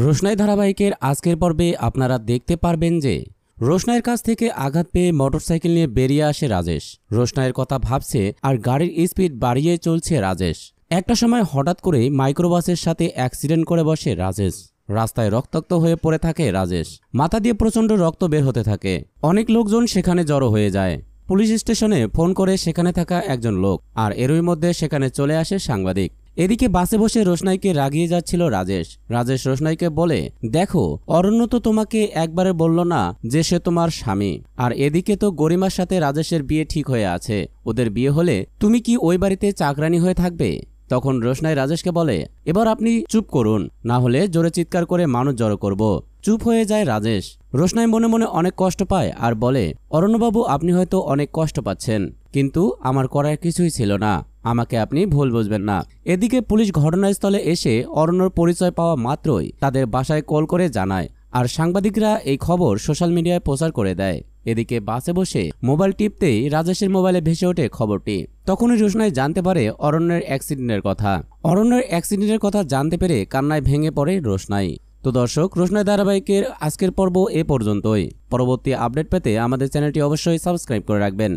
রোশনাই ধারাবাহিকের আজকের পর্বে আপনারা দেখতে পারবেন যে রোশনাইয়ের কাছ থেকে আঘাত পেয়ে মোটরসাইকেল নিয়ে বেরিয়ে আসে রাজেশ। রোশনাইয়ের কথা ভাবছে আর গাড়ির স্পিড বাড়িয়ে চলছে রাজেশ। একটা সময় হঠাৎ করে মাইক্রোবাসের সাথে অ্যাক্সিডেন্ট করে বসে রাজেশ। রাস্তায় রক্তাক্ত হয়ে পড়ে থাকে রাজেশ। মাথা দিয়ে প্রচণ্ড রক্ত বের হতে থাকে। অনেক লোকজন সেখানে জড়ো হয়ে যায়। পুলিশ স্টেশনে ফোন করে সেখানে থাকা একজন লোক, আর এরই মধ্যে সেখানে চলে আসে সাংবাদিক। এদিকে বাসে বসে রোশনাইকে রাগিয়ে যাচ্ছিল রাজেশ। রাজেশ রোশনাইকে বলে, দেখো অরণ্য তো তোমাকে একবারে বলল না যে সে তোমার স্বামী, আর এদিকে তো গরিমার সাথে রাজেশের বিয়ে ঠিক হয়ে আছে। ওদের বিয়ে হলে তুমি কি ওই বাড়িতে চাকরানি হয়ে থাকবে? তখন রোশনাই রাজেশকে বলে, এবার আপনি চুপ করুন, না হলে জোরে চিৎকার করে মানুষ জড়ো করব। চুপ হয়ে যায় রাজেশ। রোশনাই মনে মনে অনেক কষ্ট পায় আর বলে, অরণ্যবাবু আপনি হয়তো অনেক কষ্ট পাচ্ছেন, কিন্তু আমার করার কিছুই ছিল না, আমাকে আপনি ভুল বুঝবেন না। এদিকে পুলিশ ঘটনাস্থলে এসে অরণ্যর পরিচয় পাওয়া মাত্রই তাদের বাসায় কল করে জানায়, আর সাংবাদিকরা এই খবর সোশ্যাল মিডিয়ায় প্রচার করে দেয়। এদিকে বাসে বসে মোবাইল টিপতেই রাজেশের মোবাইলে ভেসে ওঠে খবরটি। তখনই রোশনাই জানতে পারে অরণ্যের অ্যাক্সিডেন্টের কথা। অরণ্যের অ্যাক্সিডেন্টের কথা জানতে পেরে কান্নায় ভেঙে পড়ে রোশনাই। তো দর্শক, রোশনাই ধারাবাহিকের আজকের পর্ব এ পর্যন্তই। পরবর্তী আপডেট পেতে আমাদের চ্যানেলটি অবশ্যই সাবস্ক্রাইব করে রাখবেন।